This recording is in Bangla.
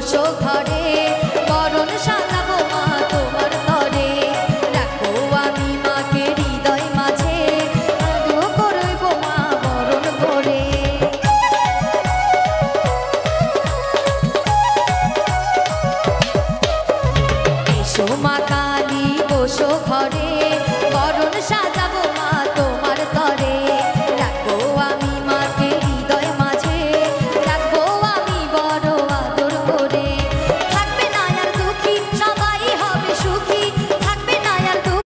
বসো ঘরে বরণ সাজাবো মা তোমার ঘরে রাখো আমি মাকে হৃদয় মাঝে আদর করব মা বরণ করে এসো মা কালী বসো ঘরে